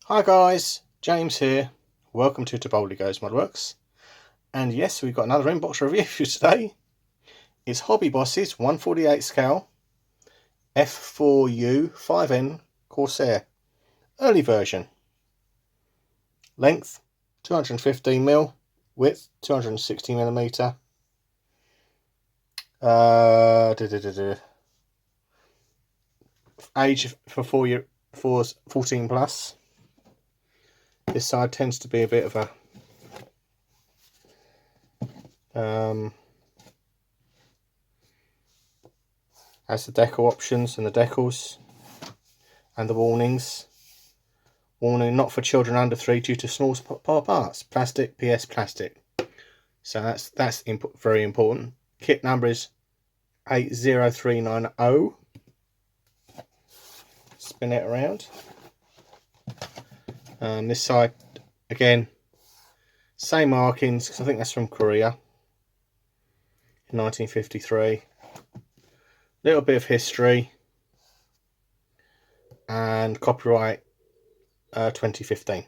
Hi guys, James here. Welcome to Boldly Goes Modworks. And yes, we've got another inbox review for you today. It's Hobby Boss's 1/48 scale F4U-5N Corsair early version. Length 215mm, width 260mm. Age for 14 plus. This side tends to be a bit of a has the decal options and the decals and the warnings. Warning: not for children under 3 due to small parts. Plastic, PS plastic. So that's very important. Kit number is 80390. Spin it around. This side again, same markings, because I think that's from Korea in 1953. Little bit of history and copyright 2015.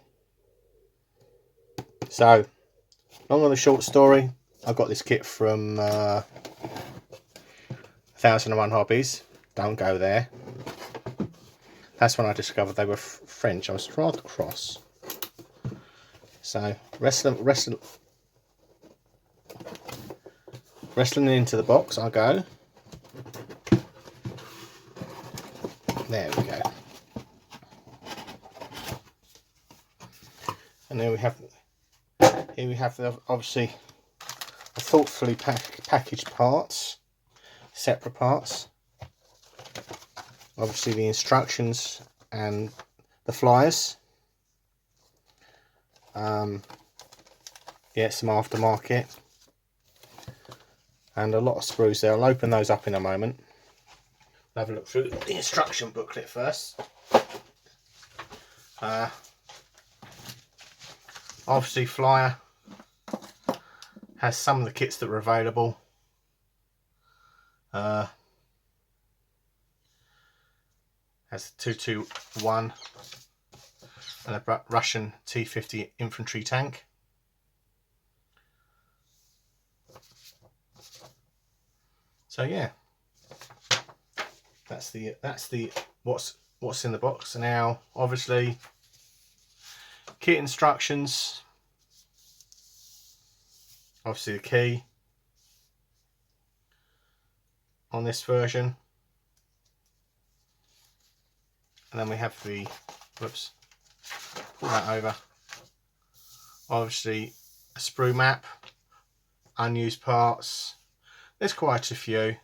So, long and the short story, I got this kit from 1001 Hobbies. Don't go there. That's when I discovered they were French. I was rather cross. So, wrestling into the box I go. There we go. And here we have obviously thoughtfully packaged parts, separate parts. Obviously the instructions and the flyers. Yeah, some aftermarket and a lot of sprues there. I'll open those up in a moment. We'll have a look through the instruction booklet first. Obviously flyer has some of the kits that are available. Has 221 and a Russian T-50 infantry tank. So yeah, that's the what's in the box. Now obviously kit instructions, obviously the key on this version, and then we have the pull that over, obviously a sprue map, unused parts. There's quite a few.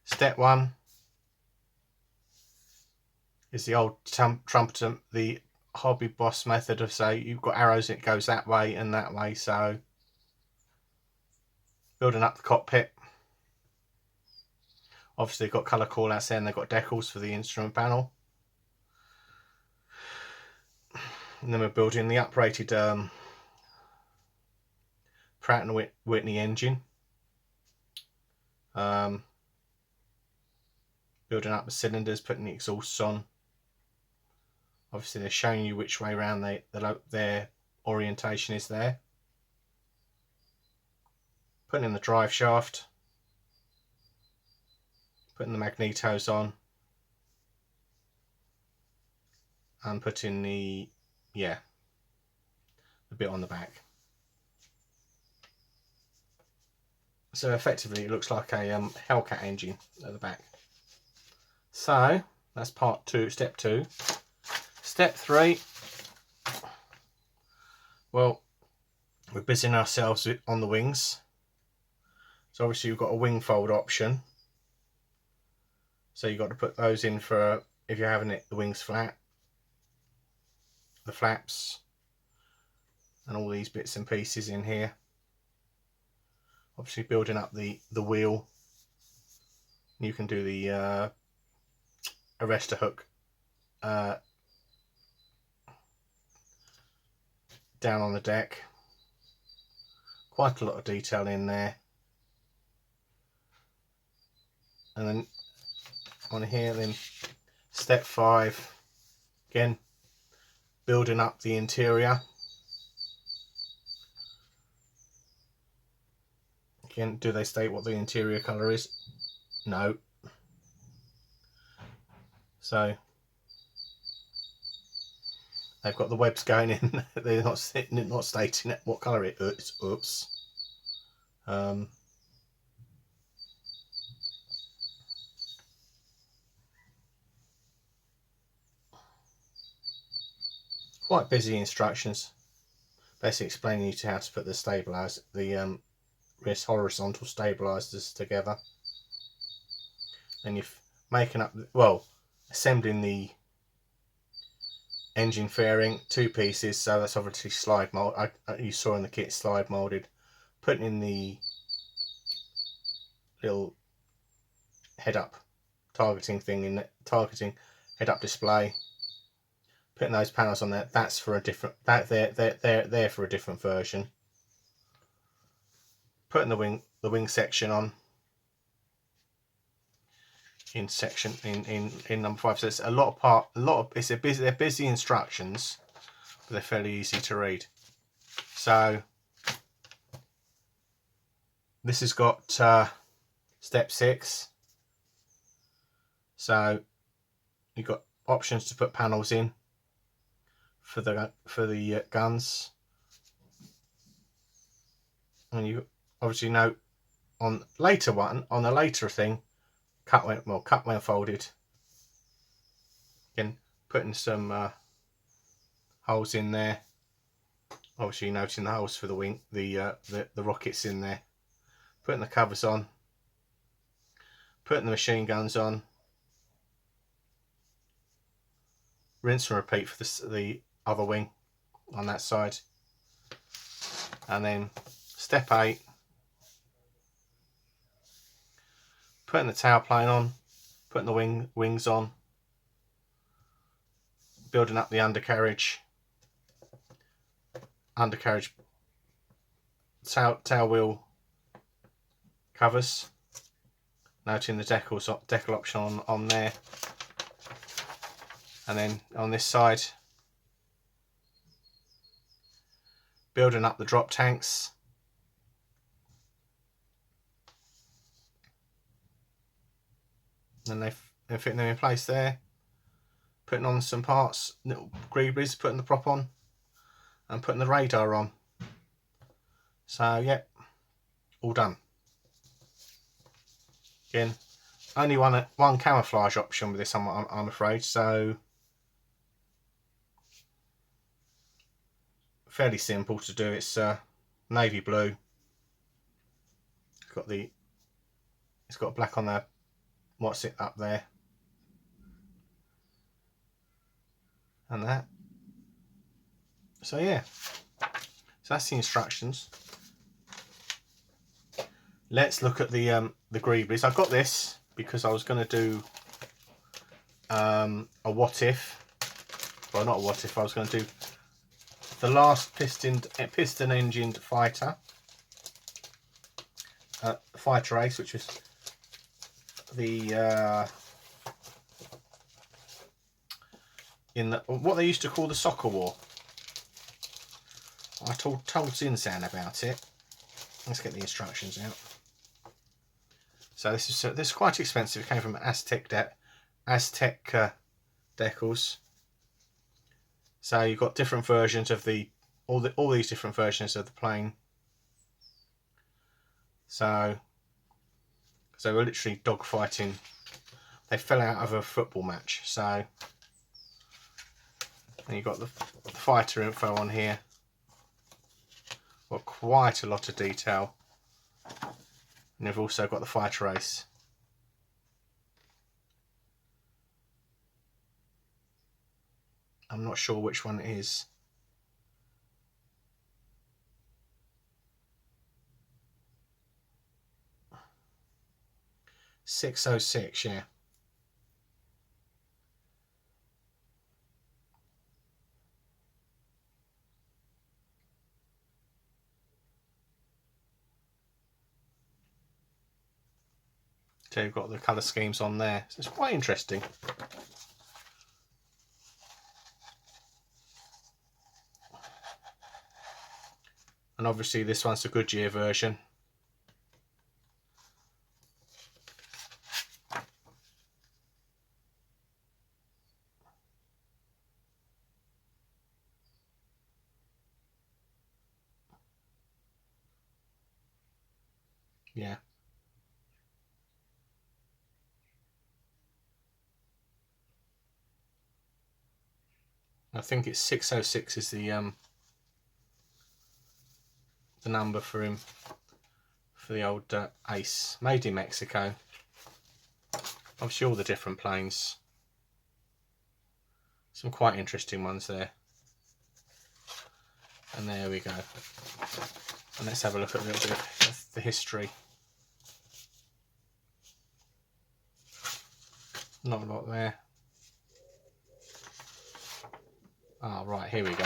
Step 1 is the old trumpeter, the Hobby Boss method of, say, you've got arrows, it goes that way and that way. So building up the cockpit. Obviously they've got colour callouts there, and they've got decals for the instrument panel. And then we're building the uprated Pratt & Whitney engine. Building up the cylinders, putting the exhausts on. Obviously they're showing you which way around their orientation is there. Putting in the drive shaft. Putting the magnetos on. And putting the bit on the back. So effectively it looks like a Hellcat engine at the back. So that's part 2, step 2. Step 3, well, we're busying ourselves on the wings. So obviously you've got a wing fold option. So you've got to put those in for if you're having the wings flat, the flaps, and all these bits and pieces in here. Obviously building up the wheel. You can do the arrestor hook down on the deck. Quite a lot of detail in there. And then on here, then Step 5, again, building up the interior. Again, do they state what the interior colour is? No. So they've got the webs going in. They're not stating what colour it is. Oops. Quite busy instructions. Basically explaining you to how to put the stabilizer, the wrist horizontal stabilizers together. And you're making up, well, assembling the engine fairing, 2 pieces. So that's obviously slide mold. You saw in the kit slide molded. Putting in the little head-up targeting thing in targeting head-up display. Putting those panels on there. That's for a different. They're for a different version. Putting the wing section on in section in number 5. So it's they're busy instructions, but they're fairly easy to read. So this has got step 6. So you've got options to put panels in for the guns, and you obviously note on the later thing, cut when folded. Again, putting some holes in there. Obviously noting the holes for the wing, the rockets in there. Putting the covers on. Putting the machine guns on. Rinse and repeat for the other wing on that side. And then step 8. Putting the tailplane on. Putting the wings on. Building up the undercarriage tail wheel covers, noting the decal option on there, and then on this side building up the drop tanks, and they're fitting them in place there, putting on some parts, little greeblies, putting the prop on and putting the radar on. So yeah, all done. Again, only one camouflage option with this, I'm afraid, so fairly simple to do. It's navy blue. It's got black on the what's it up there, and that. So yeah, so that's the instructions. Let's look at the greeblies. I've got this because I was going to do a what if. Well, not a what if. I was going to do the last piston engined fighter race, which was the what they used to call the soccer war. I told Zinsan about it. Let's get the instructions out. So this is quite expensive. It came from Aztec decals. So you've got different versions of all these different versions of the plane. So we're literally dogfighting. They fell out of a football match. So and you've got the fighter info on here. Got quite a lot of detail. And you've also got the fighter race. I'm not sure which one it is. .606, yeah. So you've got the colour schemes on there. So it's quite interesting. And obviously this one's the Goodyear version. Yeah. I think it's 606 is the number for him, for the old Ace. Made in Mexico. Obviously all the different planes. Some quite interesting ones there. And there we go. And let's have a look at a little bit of the history. Not a lot there. Ah, right, here we go.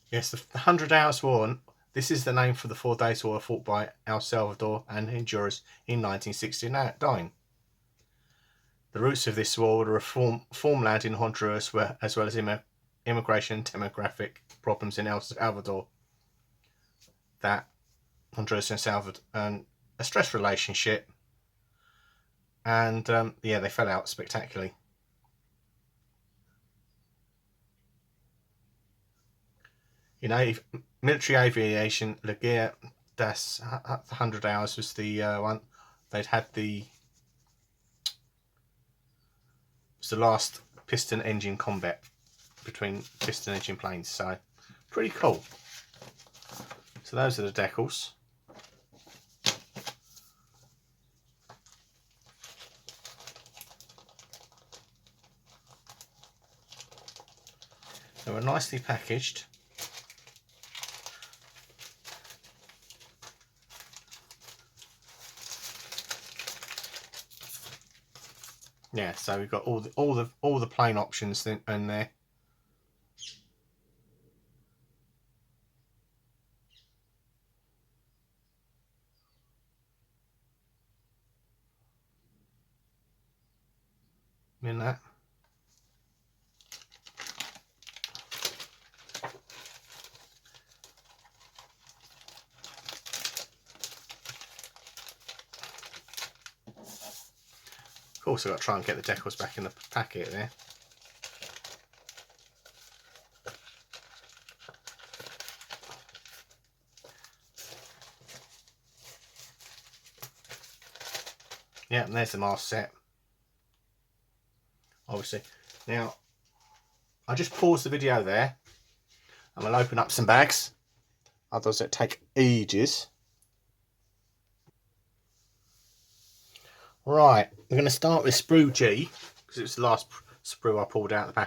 Yes, the 100 Hours War. This is the name for the 4 days war fought by El Salvador and Honduras in 1969. The roots of this war were farmland in Honduras, as well as immigration and demographic problems in El Salvador. That Honduras and Salvador, and a stress relationship, and yeah, they fell out spectacularly. You know, military aviation, La Guerre das 100 Hours was the one they'd had was the last piston engine combat between piston engine planes, so pretty cool. So those are the decals. They were nicely packaged. Yeah, so we've got all the plane options in there. In that. Of course, I've got to try and get the decals back in the packet there. Yeah, and there's the mast set. Obviously. Now, I just paused the video there. I'm going to open up some bags. Otherwise, it take ages. Right, we're going to start with sprue G, because it's the last sprue I pulled out of the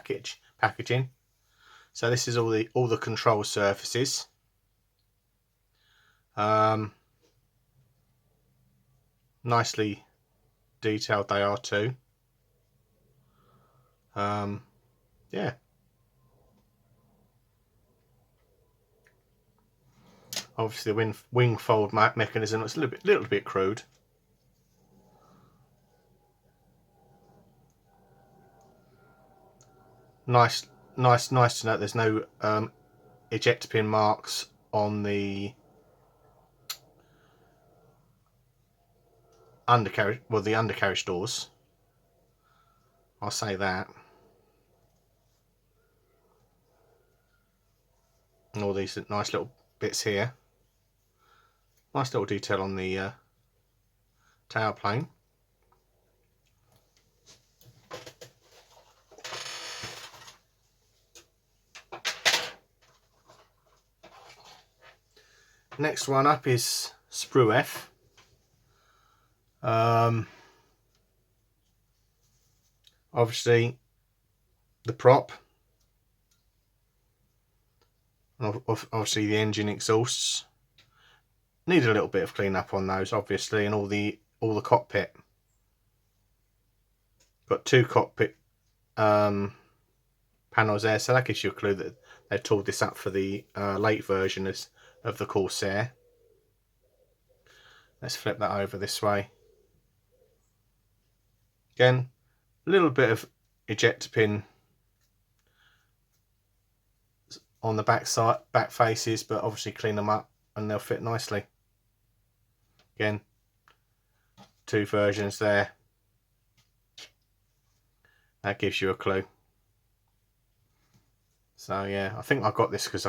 packaging. So this is all the control surfaces. Nicely detailed they are too. Yeah. Obviously the wing fold mechanism looks a little bit crude. Nice to note there's no ejector pin marks on the undercarriage, well, the undercarriage doors. I'll say that. And all these nice little bits here. Nice little detail on the tailplane. Next one up is sprue F. Obviously the prop, obviously the engine exhausts need a little bit of clean up on those, obviously, and all the cockpit. Got 2 cockpit panels there, so that gives you a clue that they've tooled this up for the late version as of the Corsair. Let's flip that over this way. Again, a little bit of ejector pin on the back faces, but obviously clean them up and they'll fit nicely. Again, two versions there. That gives you a clue. So yeah, I think I got this because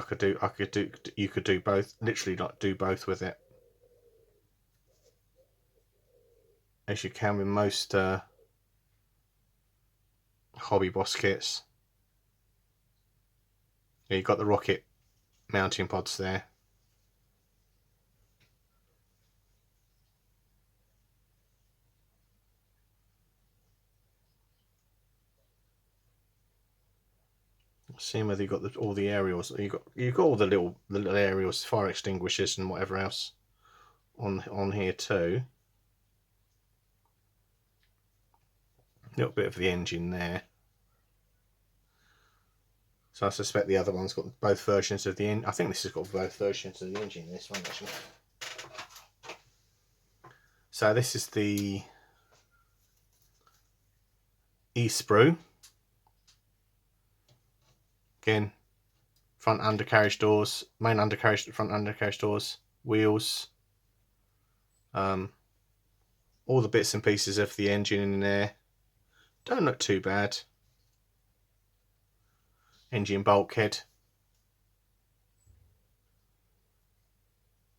you could do both, literally like do both with it, as you can with most Hobby Boss kits. Yeah, you've got the rocket mounting pods there. Seeing whether you've got all the aerials. You've got all the little aerials, fire extinguishers and whatever else on here too. A little bit of the engine there. So I suspect the other one's got both versions of the engine. I think this has got both versions of the engine, this one actually. So this is the E-sprue. Again, front undercarriage doors, front undercarriage doors, wheels, all the bits and pieces of the engine in there. Don't look too bad. Engine bulkhead.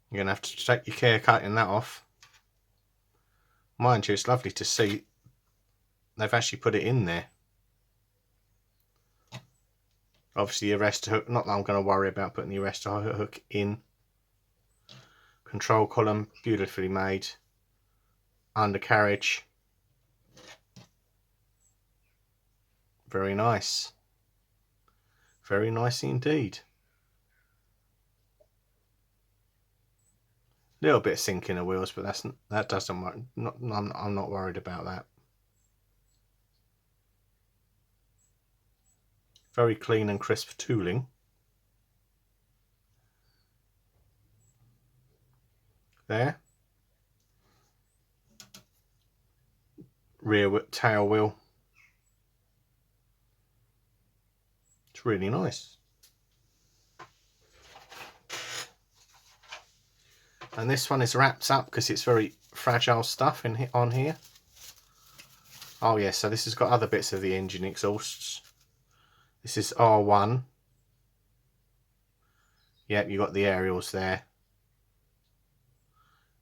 You're going to have to take your care cutting that off. Mind you, it's lovely to see they've actually put it in there. Obviously the arrestor hook, not that I'm going to worry about putting the arrestor hook in. Control column, beautifully made. Undercarriage. Very nice. Very nice indeed. Little bit of sink in the wheels, but that doesn't work. I'm not worried about that. Very clean and crisp tooling. There. Rear tail wheel. It's really nice. And this one is wrapped up because it's very fragile stuff on here. Oh yeah, so this has got other bits of the engine exhausts. This is R1. Yep, you got the aerials there.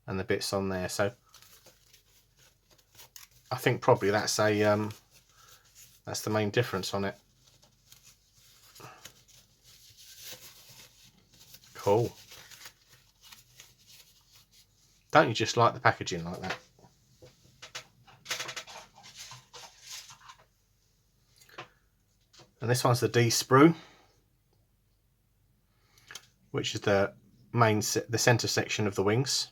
And the bits on there. So I think probably that's the main difference on it. Cool. Don't you just like the packaging like that? And this one's the D-sprue, which is the centre section of the wings.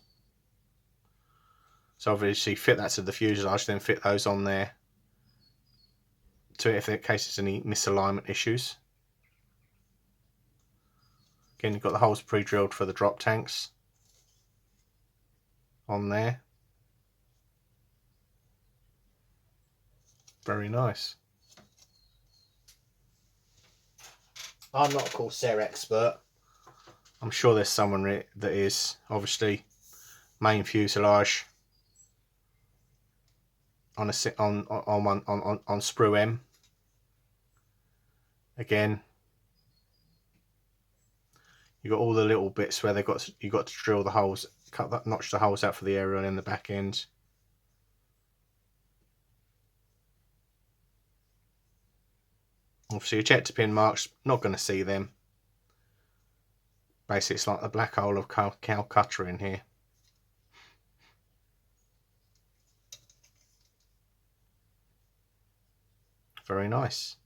So obviously fit that to the fuselage, then fit those on there in case there's any misalignment issues. Again, you've got the holes pre-drilled for the drop tanks on there. Very nice. I'm not a Corsair expert. I'm sure there's someone that is. Obviously, main fuselage on sprue M. Again, you got all the little bits where you got to drill the holes, notch the holes out for the aerial in the back end. Obviously, ejector pin marks, not going to see them. Basically, it's like the black hole of Calcutta in here. Very nice.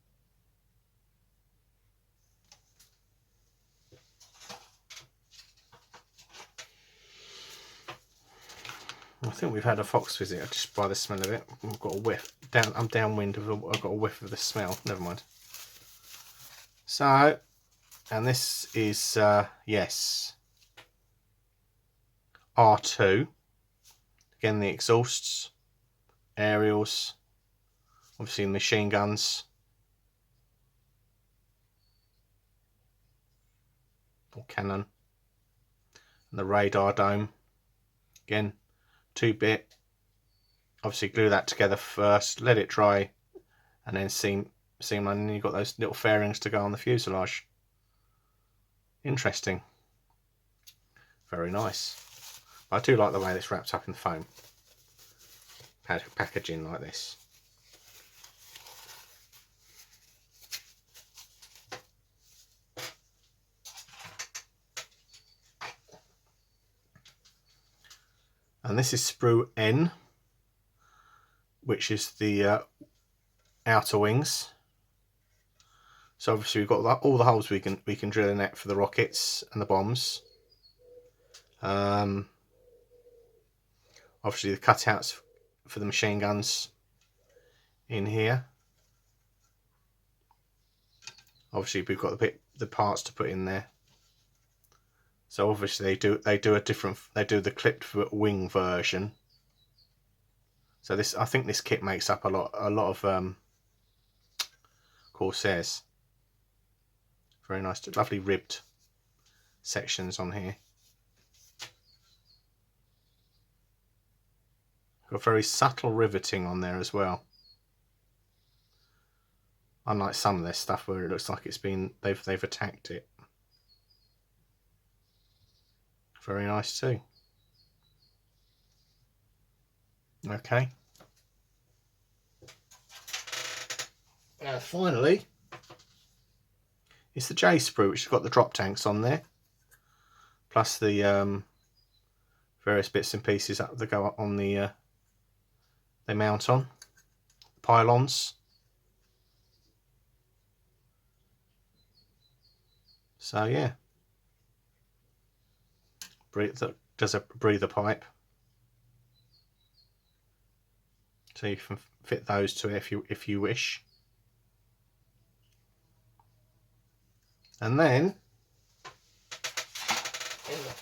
I think we've had a fox visit just by the smell of it. I've got a whiff. I'm downwind of I've got a whiff of the smell. Never mind. So, and this is yes, R2. Again, the exhausts, aerials, obviously the machine guns, or cannon, and the radar dome. Again, 2-bit. Obviously glue that together first, let it dry, and then seam, and then you've got those little fairings to go on the fuselage. Interesting. Very nice. I do like the way it's wrapped up in foam packaging like this. And this is sprue N, which is the outer wings. So obviously we've got all the holes we can drill in it for the rockets and the bombs. Obviously the cutouts for the machine guns in here. Obviously we've got the parts to put in there. So obviously they do the clipped wing version. So this, I think this kit makes up a lot of Corsairs. Very nice, lovely ribbed sections on here. Got very subtle riveting on there as well. Unlike some of this stuff where it looks like it's been they've attacked it. Very nice too. Okay. Now finally, it's the J sprue, which has got the drop tanks on there, plus the various bits and pieces that go up on the they mount on pylons. So yeah, does a breather pipe, so you can fit those to it if you wish. And then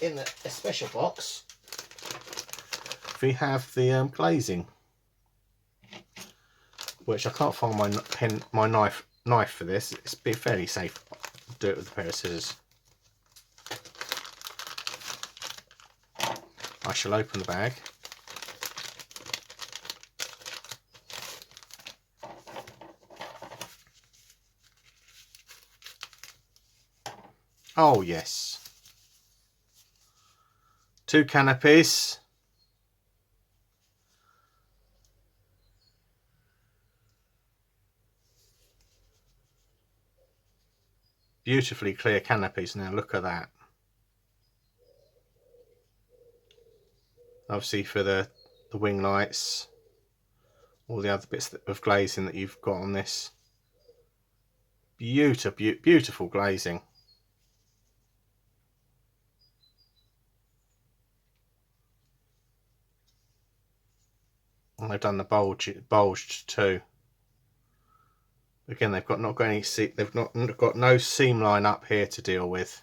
in a special box we have the glazing, which I can't find my knife for this. It's fairly safe. I'll do it with a pair of scissors. I shall open the bag. Oh yes, 2 canopies. Beautifully clear canopies. Now look at that. Obviously for the wing lights, all the other bits of glazing that you've got on this. Beautiful glazing. And they've done the bulged too. Again, they've not got no seam line up here to deal with.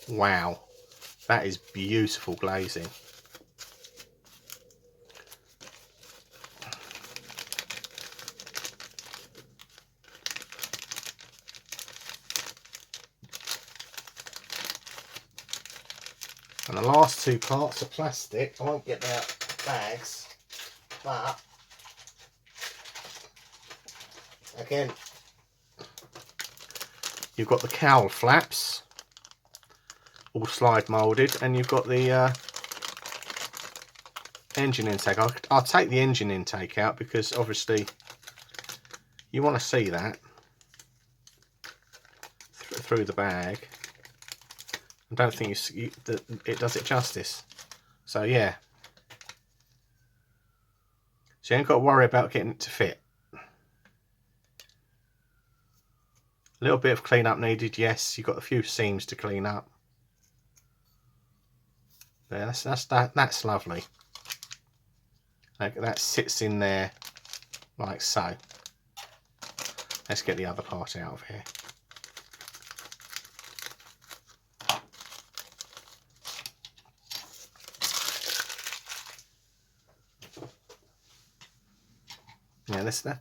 Wow, that is beautiful glazing. And the last 2 parts are plastic. I won't get out bags, but again, you've got the cowl flaps, all slide moulded, and you've got the engine intake. I'll take the engine intake out because obviously you want to see that through the bag. I don't think it does it justice. So yeah, so you ain't got to worry about getting it to fit. A little bit of clean up needed, yes. You've got a few seams to clean up. There, that's lovely. Like, that sits in there like so. Let's get the other part out of here. Yeah, this there.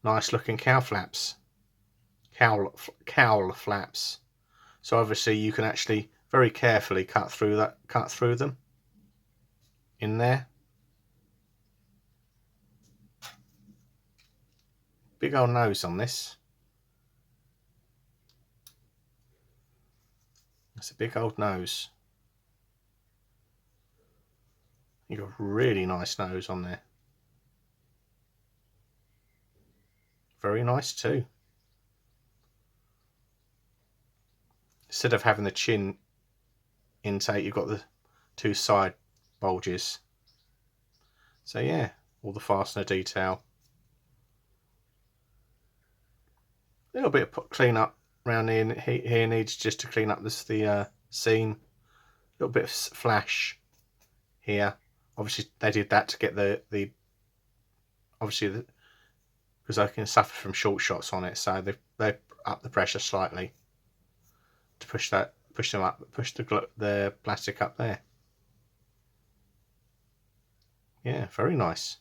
Nice looking cowl flaps. Cowl flaps. So obviously you can actually very carefully cut through them in there. Big old nose on this. That's a big old nose. You got a really nice nose on there. Very nice too. Instead of having the chin intake, you've got the two side bulges. So yeah, all the fastener detail. A little bit of clean up around here needs just to clean up the seam. A little bit of flash here. Obviously they did that to get the obviously because I can suffer from short shots on it, so they up the pressure slightly to push the plastic up there. Yeah, very nice.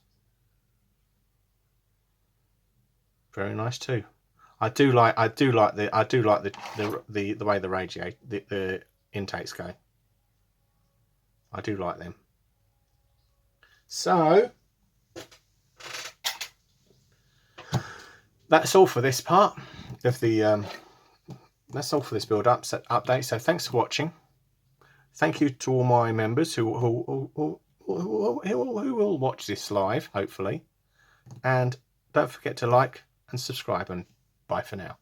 Very nice too. I do like the way the intakes go. I do like them. So that's all for this part of the that's all for this build update. So thanks for watching. Thank you to all my members who will watch this live, hopefully. And don't forget to like and subscribe, and bye for now.